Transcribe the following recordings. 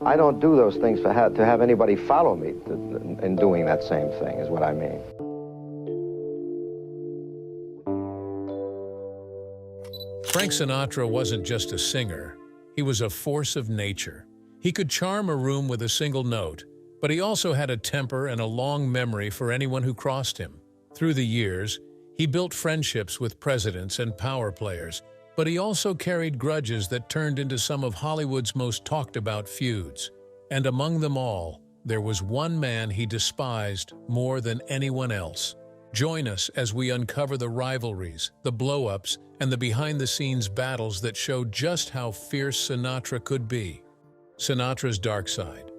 I don't do those things to have anybody follow me in doing that same thing, is what I mean. Frank Sinatra wasn't just a singer, he was a force of nature. He could charm a room with a single note, but he also had a temper and a long memory for anyone who crossed him. Through the years, he built friendships with presidents and power players, but he also carried grudges that turned into some of Hollywood's most talked-about feuds. And among them all, there was one man he despised more than anyone else. Join us as we uncover the rivalries, the blow-ups, and the behind-the-scenes battles that show just how fierce Sinatra could be. Sinatra's dark side.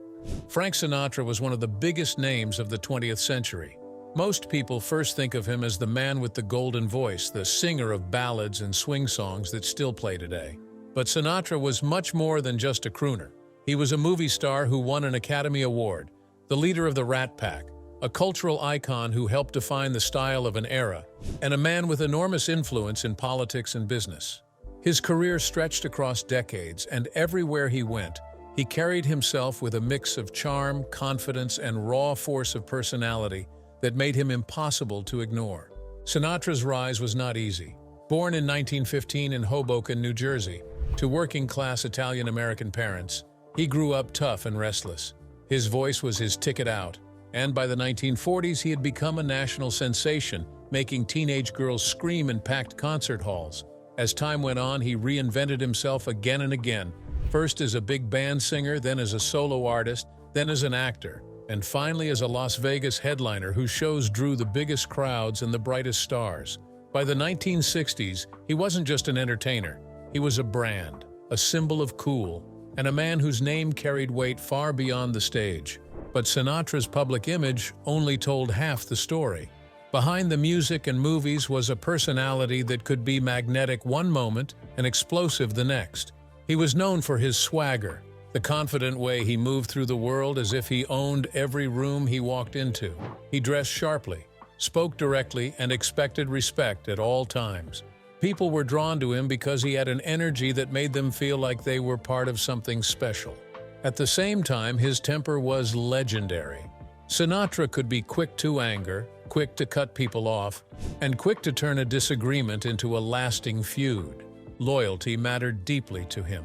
Frank Sinatra was one of the biggest names of the 20th century. Most people first think of him as the man with the golden voice, the singer of ballads and swing songs that still play today. But Sinatra was much more than just a crooner. He was a movie star who won an Academy Award, the leader of the Rat Pack, a cultural icon who helped define the style of an era, and a man with enormous influence in politics and business. His career stretched across decades, and everywhere he went, he carried himself with a mix of charm, confidence, and raw force of personality that made him impossible to ignore. Sinatra's rise was not easy. Born in 1915 in Hoboken, New Jersey, to working-class Italian-American parents, he grew up tough and restless. His voice was his ticket out, and by the 1940s he had become a national sensation, making teenage girls scream in packed concert halls. As time went on, he reinvented himself again and again, first as a big band singer, then as a solo artist, then as an actor, and finally as a Las Vegas headliner whose shows drew the biggest crowds and the brightest stars. By the 1960s, he wasn't just an entertainer. He was a brand, a symbol of cool, and a man whose name carried weight far beyond the stage. But Sinatra's public image only told half the story. Behind the music and movies was a personality that could be magnetic one moment and explosive the next. He was known for his swagger, the confident way he moved through the world as if he owned every room he walked into. He dressed sharply, spoke directly, and expected respect at all times. People were drawn to him because he had an energy that made them feel like they were part of something special. At the same time, his temper was legendary. Sinatra could be quick to anger, quick to cut people off, and quick to turn a disagreement into a lasting feud. Loyalty mattered deeply to him.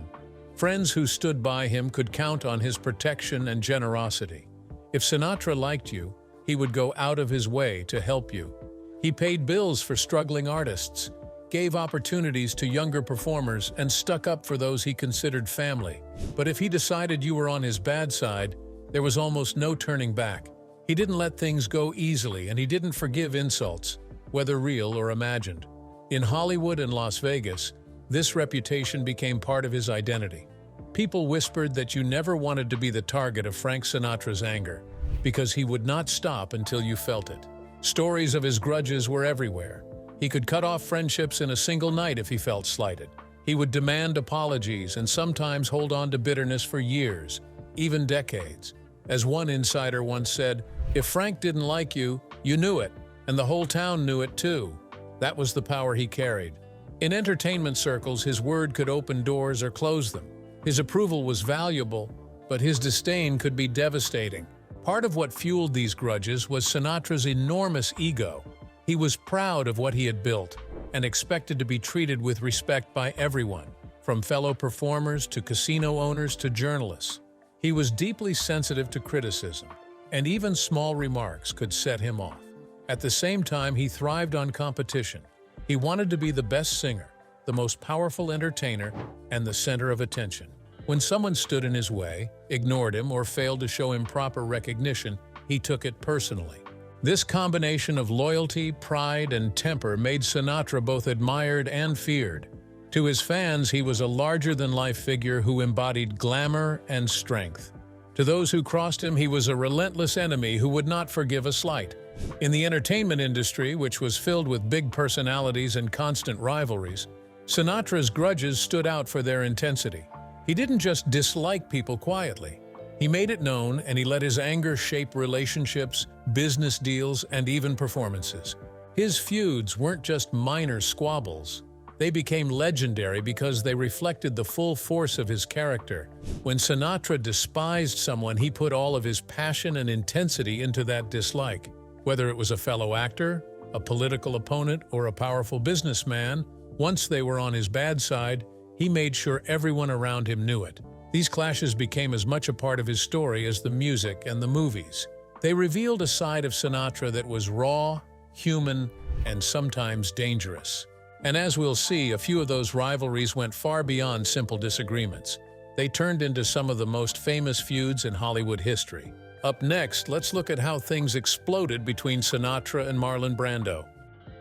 Friends who stood by him could count on his protection and generosity. If Sinatra liked you, he would go out of his way to help you. He paid bills for struggling artists, gave opportunities to younger performers, and stuck up for those he considered family. But if he decided you were on his bad side, there was almost no turning back. He didn't let things go easily, and he didn't forgive insults, whether real or imagined. In Hollywood and Las Vegas, this reputation became part of his identity. People whispered that you never wanted to be the target of Frank Sinatra's anger, because he would not stop until you felt it. Stories of his grudges were everywhere. He could cut off friendships in a single night if he felt slighted. He would demand apologies and sometimes hold on to bitterness for years, even decades. As one insider once said, "If Frank didn't like you, you knew it, and the whole town knew it too." That was the power he carried. In entertainment circles, his word could open doors or close them. His approval was valuable, but his disdain could be devastating. Part of what fueled these grudges was Sinatra's enormous ego. He was proud of what he had built and expected to be treated with respect by everyone, from fellow performers to casino owners to journalists. He was deeply sensitive to criticism, and even small remarks could set him off. At the same time, he thrived on competition. He wanted to be the best singer, the most powerful entertainer, and the center of attention. When someone stood in his way, ignored him, or failed to show him proper recognition, he took it personally. This combination of loyalty, pride, and temper made Sinatra both admired and feared. To his fans, he was a larger-than-life figure who embodied glamour and strength. To those who crossed him, he was a relentless enemy who would not forgive a slight. In the entertainment industry, which was filled with big personalities and constant rivalries, Sinatra's grudges stood out for their intensity. He didn't just dislike people quietly. He made it known, and he let his anger shape relationships, business deals, and even performances. His feuds weren't just minor squabbles. They became legendary because they reflected the full force of his character. When Sinatra despised someone, he put all of his passion and intensity into that dislike. Whether it was a fellow actor, a political opponent, or a powerful businessman, once they were on his bad side, he made sure everyone around him knew it. These clashes became as much a part of his story as the music and the movies. They revealed a side of Sinatra that was raw, human, and sometimes dangerous. And as we'll see, a few of those rivalries went far beyond simple disagreements. They turned into some of the most famous feuds in Hollywood history. Up next, let's look at how things exploded between Sinatra and Marlon Brando.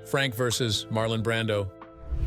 Frank versus Marlon Brando.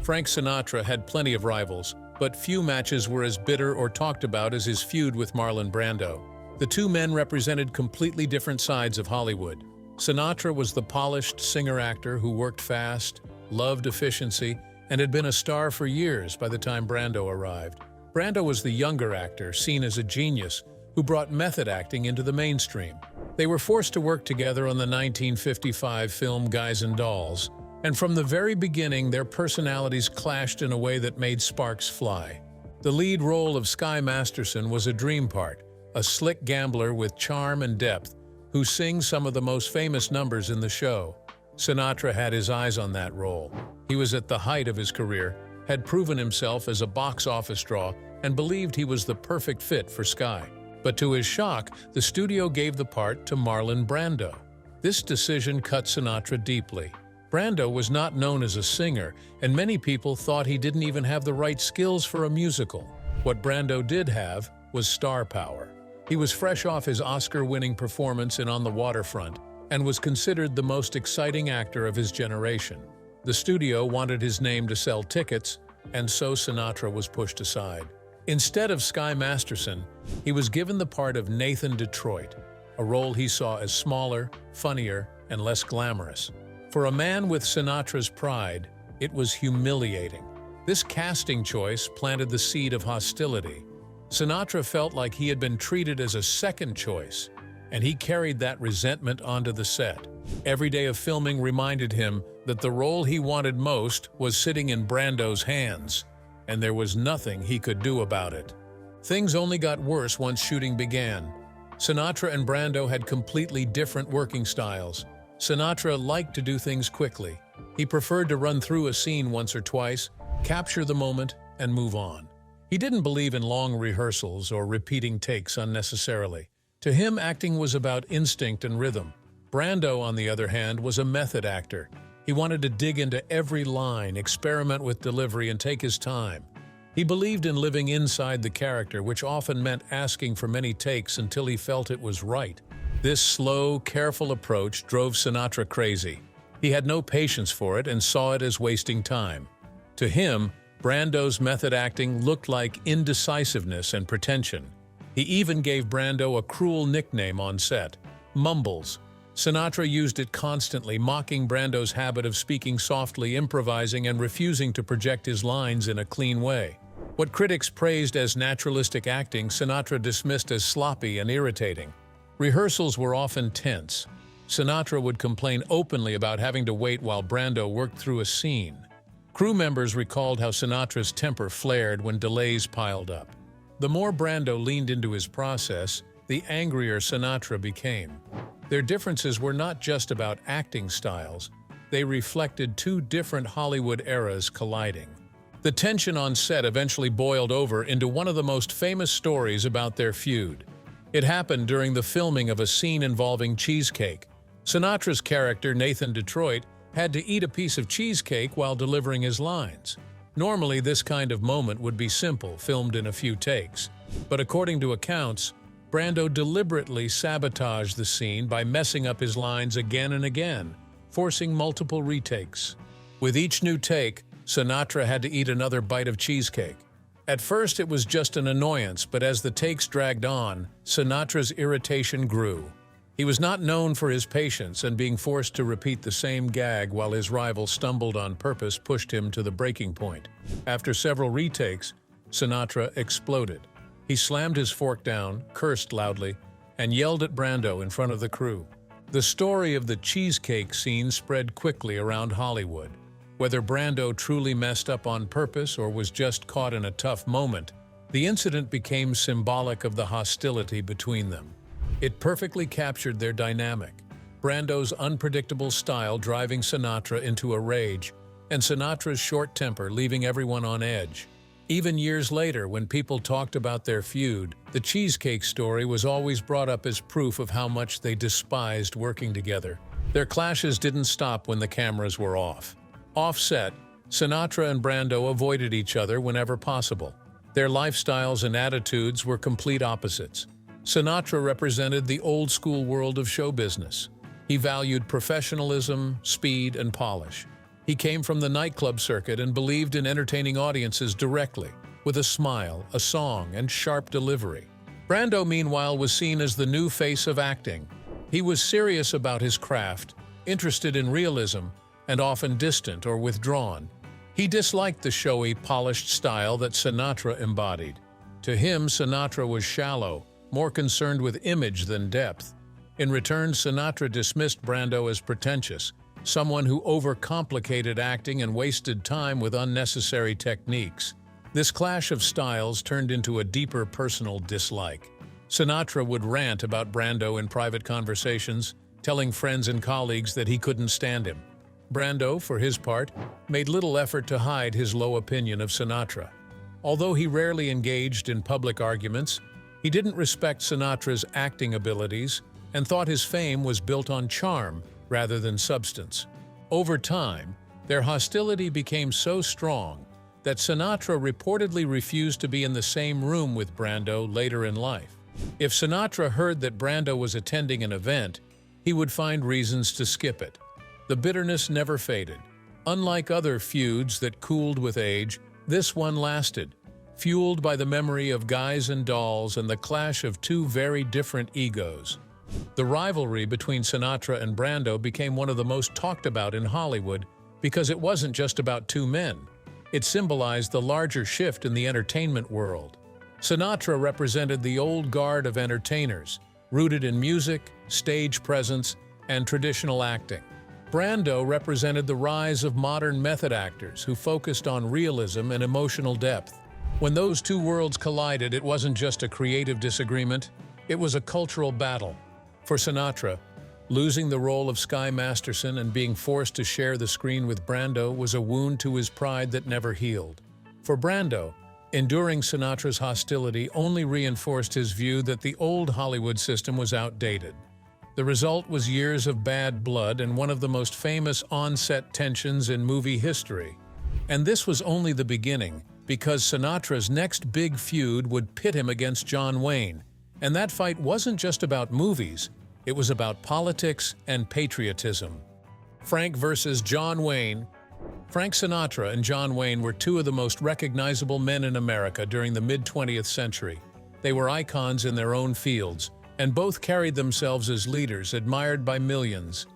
Frank Sinatra had plenty of rivals, but few matches were as bitter or talked about as his feud with Marlon Brando. The two men represented completely different sides of Hollywood. Sinatra was the polished singer-actor who worked fast, loved efficiency, and had been a star for years by the time Brando arrived. Brando was the younger actor, seen as a genius, who brought method acting into the mainstream. They were forced to work together on the 1955 film Guys and Dolls, and from the very beginning their personalities clashed in a way that made sparks fly. The lead role of Sky Masterson was a dream part, a slick gambler with charm and depth, who sings some of the most famous numbers in the show. Sinatra had his eyes on that role. He was at the height of his career, had proven himself as a box office draw, and believed he was the perfect fit for Sky. But to his shock, the studio gave the part to Marlon Brando. This decision cut Sinatra deeply. Brando was not known as a singer, and many people thought he didn't even have the right skills for a musical. What Brando did have was star power. He was fresh off his Oscar-winning performance in On the Waterfront, and was considered the most exciting actor of his generation. The studio wanted his name to sell tickets, and so Sinatra was pushed aside. Instead of Sky Masterson, he was given the part of Nathan Detroit, a role he saw as smaller, funnier, and less glamorous. For a man with Sinatra's pride, it was humiliating. This casting choice planted the seed of hostility. Sinatra felt like he had been treated as a second choice, and he carried that resentment onto the set. Every day of filming reminded him that the role he wanted most was sitting in Brando's hands, and there was nothing he could do about it. Things only got worse once shooting began. Sinatra and Brando had completely different working styles. Sinatra liked to do things quickly. He preferred to run through a scene once or twice, capture the moment, and move on. He didn't believe in long rehearsals or repeating takes unnecessarily. To him, acting was about instinct and rhythm. Brando, on the other hand, was a method actor. He wanted to dig into every line, experiment with delivery, and take his time. He believed in living inside the character, which often meant asking for many takes until he felt it was right. This slow, careful approach drove Sinatra crazy. He had no patience for it and saw it as wasting time. To him, Brando's method acting looked like indecisiveness and pretension. He even gave Brando a cruel nickname on set, Mumbles. Sinatra used it constantly, mocking Brando's habit of speaking softly, improvising, and refusing to project his lines in a clean way. What critics praised as naturalistic acting, Sinatra dismissed as sloppy and irritating. Rehearsals were often tense. Sinatra would complain openly about having to wait while Brando worked through a scene. Crew members recalled how Sinatra's temper flared when delays piled up. The more Brando leaned into his process, the angrier Sinatra became. Their differences were not just about acting styles. They reflected two different Hollywood eras colliding. The tension on set eventually boiled over into one of the most famous stories about their feud. It happened during the filming of a scene involving cheesecake. Sinatra's character, Nathan Detroit, had to eat a piece of cheesecake while delivering his lines. Normally, this kind of moment would be simple, filmed in a few takes. But according to accounts, Brando deliberately sabotaged the scene by messing up his lines again and again, forcing multiple retakes. With each new take, Sinatra had to eat another bite of cheesecake. At first, it was just an annoyance, but as the takes dragged on, Sinatra's irritation grew. He was not known for his patience, and being forced to repeat the same gag while his rival stumbled on purpose pushed him to the breaking point. After several retakes, Sinatra exploded. He slammed his fork down, cursed loudly, and yelled at Brando in front of the crew. The story of the cheesecake scene spread quickly around Hollywood. Whether Brando truly messed up on purpose or was just caught in a tough moment, the incident became symbolic of the hostility between them. It perfectly captured their dynamic, Brando's unpredictable style driving Sinatra into a rage, and Sinatra's short temper leaving everyone on edge. Even years later, when people talked about their feud, the Cheesecake Story was always brought up as proof of how much they despised working together. Their clashes didn't stop when the cameras were off. Off-set, Sinatra and Brando avoided each other whenever possible. Their lifestyles and attitudes were complete opposites. Sinatra represented the old-school world of show business. He valued professionalism, speed, and polish. He came from the nightclub circuit and believed in entertaining audiences directly, with a smile, a song, and sharp delivery. Brando, meanwhile, was seen as the new face of acting. He was serious about his craft, interested in realism, and often distant or withdrawn. He disliked the showy, polished style that Sinatra embodied. To him, Sinatra was shallow, more concerned with image than depth. In return, Sinatra dismissed Brando as pretentious, someone who overcomplicated acting and wasted time with unnecessary techniques. This clash of styles turned into a deeper personal dislike. Sinatra would rant about Brando in private conversations, telling friends and colleagues that he couldn't stand him. Brando, for his part, made little effort to hide his low opinion of Sinatra. Although he rarely engaged in public arguments, he didn't respect Sinatra's acting abilities and thought his fame was built on charm rather than substance. Over time, their hostility became so strong that Sinatra reportedly refused to be in the same room with Brando later in life. If Sinatra heard that Brando was attending an event, he would find reasons to skip it. The bitterness never faded. Unlike other feuds that cooled with age, this one lasted, fueled by the memory of guys and dolls and the clash of two very different egos. The rivalry between Sinatra and Brando became one of the most talked about in Hollywood because it wasn't just about two men. It symbolized the larger shift in the entertainment world. Sinatra represented the old guard of entertainers, rooted in music, stage presence, and traditional acting. Brando represented the rise of modern method actors who focused on realism and emotional depth. When those two worlds collided, it wasn't just a creative disagreement, it was a cultural battle. For Sinatra, losing the role of Sky Masterson and being forced to share the screen with Brando was a wound to his pride that never healed. For Brando, enduring Sinatra's hostility only reinforced his view that the old Hollywood system was outdated. The result was years of bad blood and one of the most famous on-set tensions in movie history. And this was only the beginning, because Sinatra's next big feud would pit him against John Wayne. And that fight wasn't just about movies, it was about politics and patriotism. Frank versus John Wayne. Frank Sinatra and John Wayne were two of the most recognizable men in America during the mid-20th century. They were icons in their own fields, and both carried themselves as leaders admired by millions.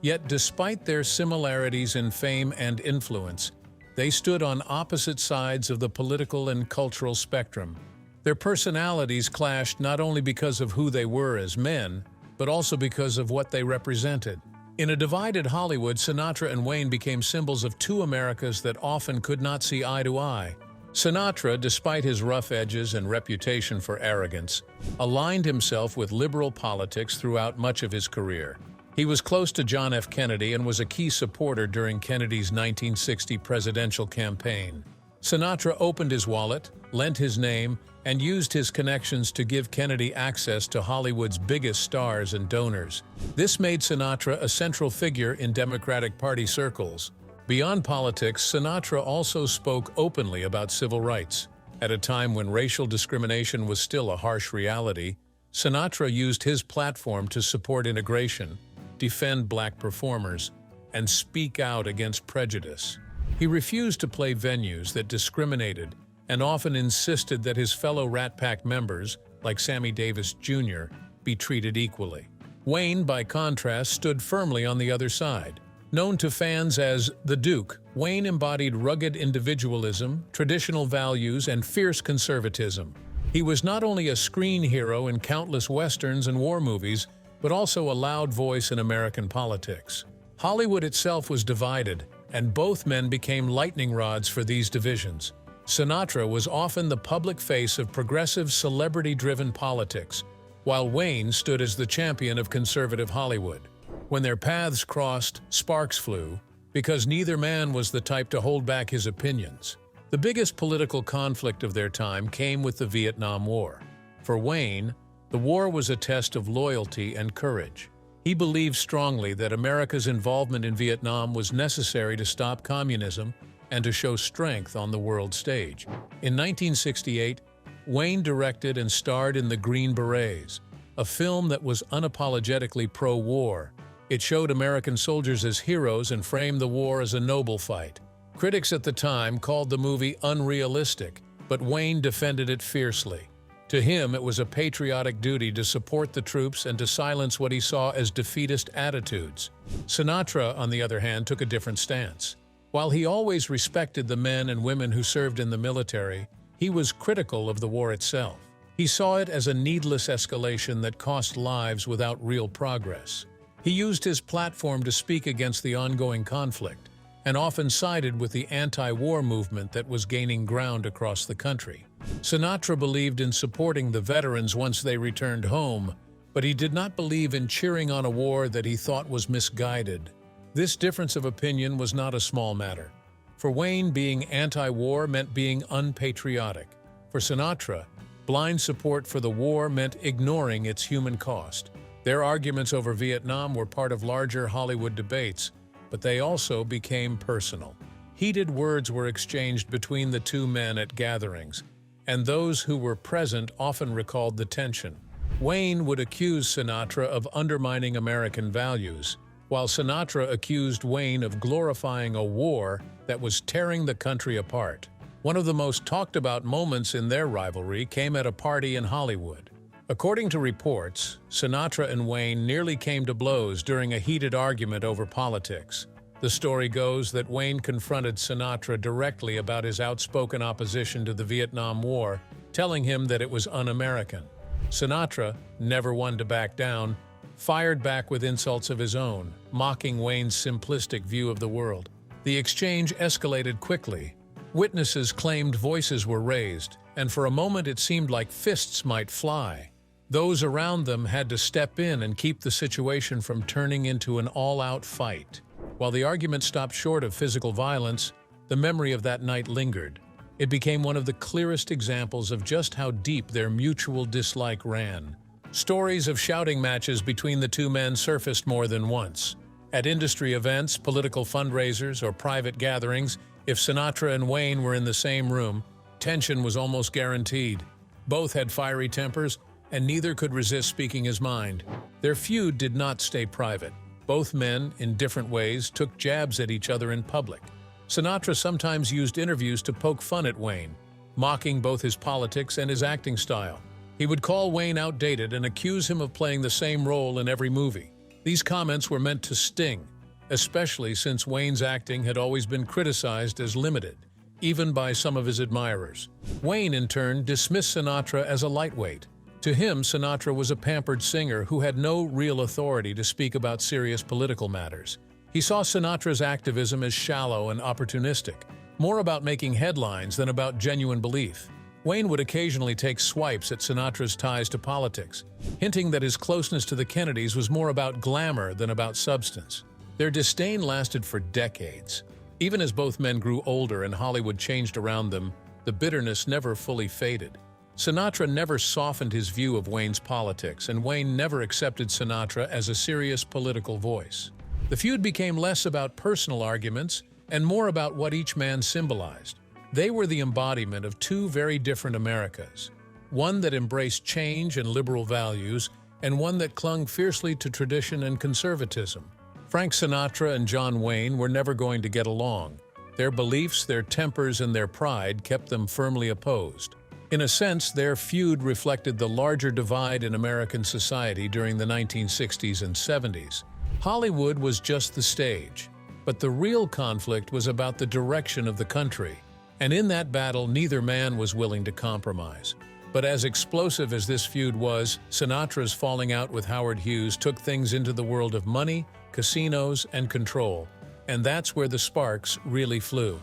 Yet despite their similarities in fame and influence, they stood on opposite sides of the political and cultural spectrum. Their personalities clashed not only because of who they were as men, but also because of what they represented. In a divided Hollywood, Sinatra and Wayne became symbols of two Americas that often could not see eye to eye. Sinatra, despite his rough edges and reputation for arrogance, aligned himself with liberal politics throughout much of his career. He was close to John F. Kennedy and was a key supporter during Kennedy's 1960 presidential campaign. Sinatra opened his wallet, lent his name, and used his connections to give Kennedy access to Hollywood's biggest stars and donors. This made Sinatra a central figure in Democratic Party circles. Beyond politics, Sinatra also spoke openly about civil rights. At a time when racial discrimination was still a harsh reality, Sinatra used his platform to support integration, defend black performers, and speak out against prejudice. He refused to play venues that discriminated and often insisted that his fellow Rat Pack members, like Sammy Davis Jr., be treated equally. Wayne, by contrast, stood firmly on the other side. Known to fans as the Duke, Wayne embodied rugged individualism, traditional values, and fierce conservatism. He was not only a screen hero in countless westerns and war movies, but also a loud voice in American politics. Hollywood itself was divided, and both men became lightning rods for these divisions. Sinatra was often the public face of progressive, celebrity-driven politics, while Wayne stood as the champion of conservative Hollywood. When their paths crossed, sparks flew, because neither man was the type to hold back his opinions. The biggest political conflict of their time came with the Vietnam War. For Wayne, the war was a test of loyalty and courage. He believed strongly that America's involvement in Vietnam was necessary to stop communism and to show strength on the world stage. In 1968, Wayne directed and starred in The Green Berets, a film that was unapologetically pro-war. It showed American soldiers as heroes and framed the war as a noble fight. Critics at the time called the movie unrealistic, but Wayne defended it fiercely. To him, it was a patriotic duty to support the troops and to silence what he saw as defeatist attitudes. Sinatra, on the other hand, took a different stance. While he always respected the men and women who served in the military, he was critical of the war itself. He saw it as a needless escalation that cost lives without real progress. He used his platform to speak against the ongoing conflict, and often sided with the anti-war movement that was gaining ground across the country. Sinatra believed in supporting the veterans once they returned home, but he did not believe in cheering on a war that he thought was misguided. This difference of opinion was not a small matter. For Wayne, being anti-war meant being unpatriotic. For Sinatra, blind support for the war meant ignoring its human cost. Their arguments over Vietnam were part of larger Hollywood debates, but they also became personal. Heated words were exchanged between the two men at gatherings, and those who were present often recalled the tension. Wayne would accuse Sinatra of undermining American values, while Sinatra accused Wayne of glorifying a war that was tearing the country apart. One of the most talked-about moments in their rivalry came at a party in Hollywood. According to reports, Sinatra and Wayne nearly came to blows during a heated argument over politics. The story goes that Wayne confronted Sinatra directly about his outspoken opposition to the Vietnam War, telling him that it was un-American. Sinatra, never one to back down, fired back with insults of his own, mocking Wayne's simplistic view of the world. The exchange escalated quickly. Witnesses claimed voices were raised, and for a moment it seemed like fists might fly. Those around them had to step in and keep the situation from turning into an all-out fight. While the argument stopped short of physical violence, the memory of that night lingered. It became one of the clearest examples of just how deep their mutual dislike ran. Stories of shouting matches between the two men surfaced more than once. At industry events, political fundraisers, or private gatherings, if Sinatra and Wayne were in the same room, tension was almost guaranteed. Both had fiery tempers, and neither could resist speaking his mind. Their feud did not stay private. Both men, in different ways, took jabs at each other in public. Sinatra sometimes used interviews to poke fun at Wayne, mocking both his politics and his acting style. He would call Wayne outdated and accuse him of playing the same role in every movie. These comments were meant to sting, especially since Wayne's acting had always been criticized as limited, even by some of his admirers. Wayne, in turn, dismissed Sinatra as a lightweight. To him, Sinatra was a pampered singer who had no real authority to speak about serious political matters. He saw Sinatra's activism as shallow and opportunistic, more about making headlines than about genuine belief. Wayne would occasionally take swipes at Sinatra's ties to politics, hinting that his closeness to the Kennedys was more about glamour than about substance. Their disdain lasted for decades. Even as both men grew older and Hollywood changed around them, the bitterness never fully faded. Sinatra never softened his view of Wayne's politics, and Wayne never accepted Sinatra as a serious political voice. The feud became less about personal arguments and more about what each man symbolized. They were the embodiment of two very different Americas, one that embraced change and liberal values, and one that clung fiercely to tradition and conservatism. Frank Sinatra and John Wayne were never going to get along. Their beliefs, their tempers, and their pride kept them firmly opposed. In a sense, their feud reflected the larger divide in American society during the 1960s and 70s. Hollywood was just the stage, but the real conflict was about the direction of the country, and in that battle neither man was willing to compromise. But as explosive as this feud was, Sinatra's falling out with Howard Hughes took things into the world of money, casinos, and control, And that's where the sparks really flew.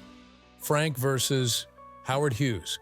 Frank versus Howard Hughes.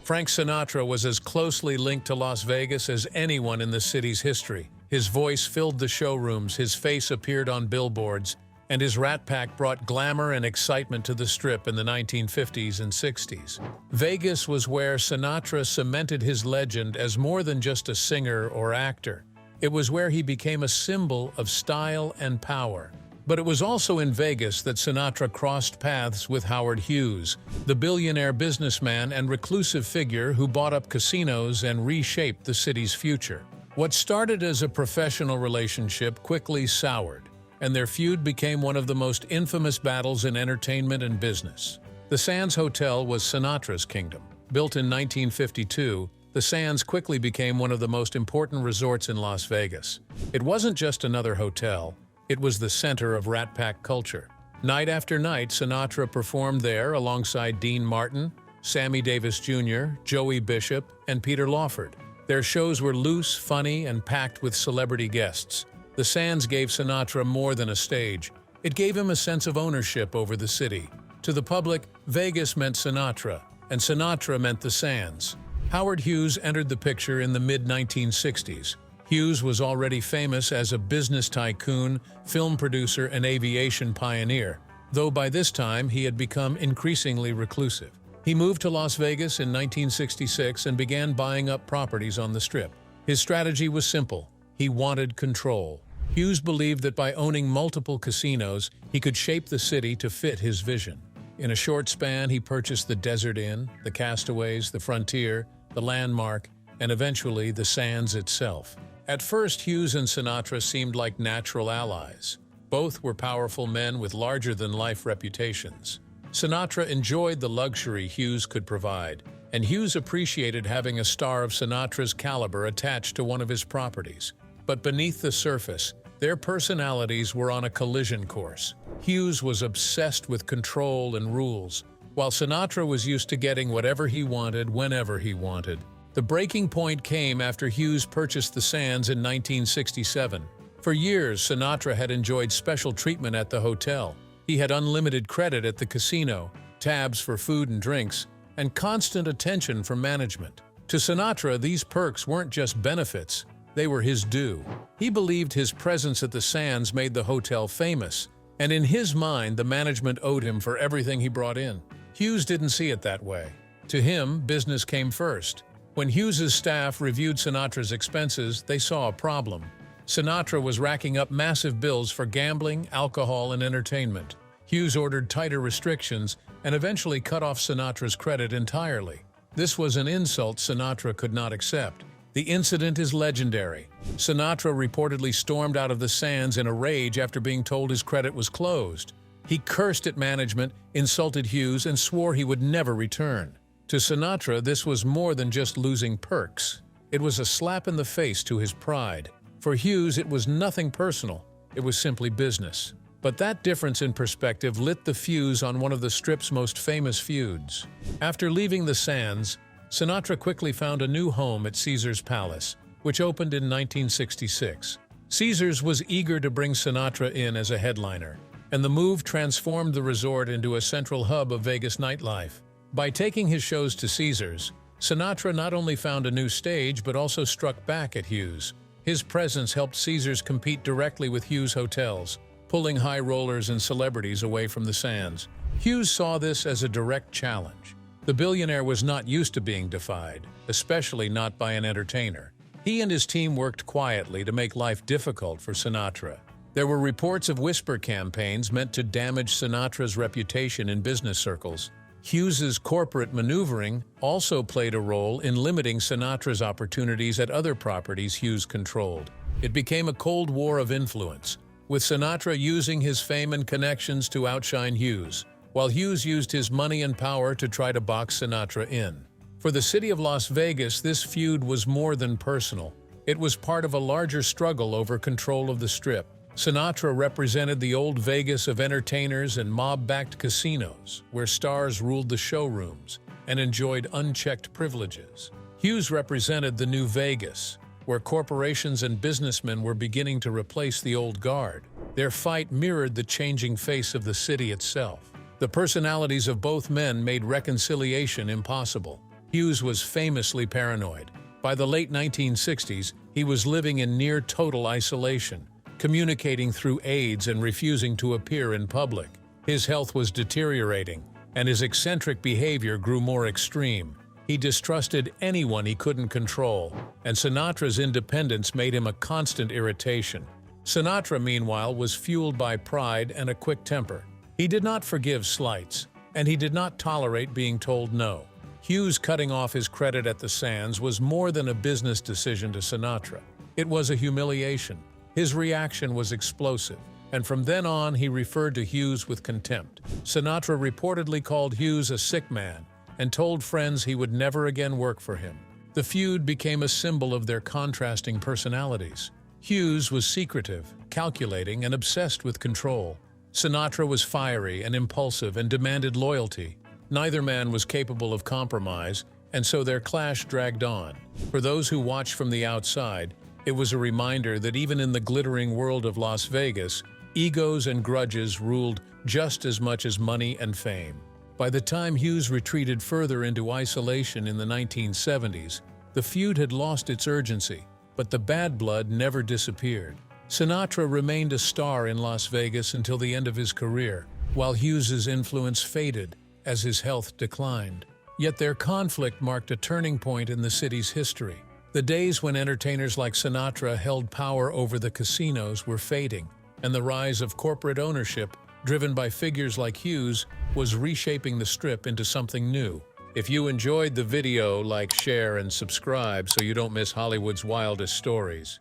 Frank Sinatra was as closely linked to Las Vegas as anyone in the city's history. His voice filled the showrooms, his face appeared on billboards, and his Rat Pack brought glamour and excitement to the Strip in the 1950s and 60s. Vegas was where Sinatra cemented his legend as more than just a singer or actor. It was where he became a symbol of style and power. But it was also in Vegas that Sinatra crossed paths with Howard Hughes, the billionaire businessman and reclusive figure who bought up casinos and reshaped the city's future. What started as a professional relationship quickly soured, and their feud became one of the most infamous battles in entertainment and business. The Sands Hotel was Sinatra's kingdom. Built in 1952, the Sands quickly became one of the most important resorts in Las Vegas. It wasn't just another hotel. It was the center of Rat Pack culture. Night after night, Sinatra performed there alongside Dean Martin, Sammy Davis Jr., Joey Bishop, and Peter Lawford. Their shows were loose, funny, and packed with celebrity guests. The Sands gave Sinatra more than a stage. It gave him a sense of ownership over the city. To the public, Vegas meant Sinatra, and Sinatra meant the Sands. Howard Hughes entered the picture in the mid-1960s. Hughes was already famous as a business tycoon, film producer, and aviation pioneer, though by this time he had become increasingly reclusive. He moved to Las Vegas in 1966 and began buying up properties on the Strip. His strategy was simple. He wanted control. Hughes believed that by owning multiple casinos, he could shape the city to fit his vision. In a short span, he purchased the Desert Inn, the Castaways, the Frontier, the Landmark, and eventually the Sands itself. At first, Hughes and Sinatra seemed like natural allies. Both were powerful men with larger-than-life reputations. Sinatra enjoyed the luxury Hughes could provide, and Hughes appreciated having a star of Sinatra's caliber attached to one of his properties. But beneath the surface, their personalities were on a collision course. Hughes was obsessed with control and rules, while Sinatra was used to getting whatever he wanted whenever he wanted. The breaking point came after Hughes purchased the Sands in 1967. For years, Sinatra had enjoyed special treatment at the hotel. He had unlimited credit at the casino, tabs for food and drinks, and constant attention from management. To Sinatra, these perks weren't just benefits, they were his due. He believed his presence at the Sands made the hotel famous, and in his mind, the management owed him for everything he brought in. Hughes didn't see it that way. To him, business came first. When Hughes's staff reviewed Sinatra's expenses, they saw a problem. Sinatra was racking up massive bills for gambling, alcohol, and entertainment. Hughes ordered tighter restrictions and eventually cut off Sinatra's credit entirely. This was an insult Sinatra could not accept. The incident is legendary. Sinatra reportedly stormed out of the Sands in a rage after being told his credit was closed. He cursed at management, insulted Hughes, and swore he would never return. To Sinatra, this was more than just losing perks. It was a slap in the face to his pride. For Hughes, it was nothing personal. It was simply business. But that difference in perspective lit the fuse on one of the Strip's most famous feuds. After leaving the Sands, Sinatra quickly found a new home at Caesar's Palace, which opened in 1966. Caesar's was eager to bring Sinatra in as a headliner, and the move transformed the resort into a central hub of Vegas nightlife. By taking his shows to Caesar's, Sinatra not only found a new stage but also struck back at Hughes. His presence helped Caesar's compete directly with Hughes hotels, pulling high rollers and celebrities away from the Sands. Hughes saw this as a direct challenge. The billionaire was not used to being defied, especially not by an entertainer. He and his team worked quietly to make life difficult for Sinatra. There were reports of whisper campaigns meant to damage Sinatra's reputation in business circles. Hughes's corporate maneuvering also played a role in limiting Sinatra's opportunities at other properties Hughes controlled. It became a Cold War of influence, with Sinatra using his fame and connections to outshine Hughes, while Hughes used his money and power to try to box Sinatra in. For the city of Las Vegas, this feud was more than personal. It was part of a larger struggle over control of the Strip. Sinatra represented the old Vegas of entertainers and mob-backed casinos, where stars ruled the showrooms and enjoyed unchecked privileges. Hughes represented the new Vegas, where corporations and businessmen were beginning to replace the old guard. Their fight mirrored the changing face of the city itself. The personalities of both men made reconciliation impossible. Hughes was famously paranoid. By the late 1960s, he was living in near-total isolation, communicating through aides and refusing to appear in public. His health was deteriorating, and his eccentric behavior grew more extreme. He distrusted anyone he couldn't control, and Sinatra's independence made him a constant irritation. Sinatra, meanwhile, was fueled by pride and a quick temper. He did not forgive slights, and he did not tolerate being told no. Hughes cutting off his credit at the Sands was more than a business decision to Sinatra. It was a humiliation. His reaction was explosive, and from then on he referred to Hughes with contempt. Sinatra reportedly called Hughes a sick man and told friends he would never again work for him. The feud became a symbol of their contrasting personalities. Hughes was secretive, calculating, and obsessed with control. Sinatra was fiery and impulsive and demanded loyalty. Neither man was capable of compromise, and so their clash dragged on. For those who watched from the outside, it was a reminder that even in the glittering world of Las Vegas, egos and grudges ruled just as much as money and fame. By the time Hughes retreated further into isolation in the 1970s, the feud had lost its urgency, but the bad blood never disappeared. Sinatra remained a star in Las Vegas until the end of his career, while Hughes's influence faded as his health declined. Yet their conflict marked a turning point in the city's history. The days when entertainers like Sinatra held power over the casinos were fading, and the rise of corporate ownership, driven by figures like Hughes, was reshaping the Strip into something new. If you enjoyed the video, like, share, and subscribe so you don't miss Hollywood's wildest stories.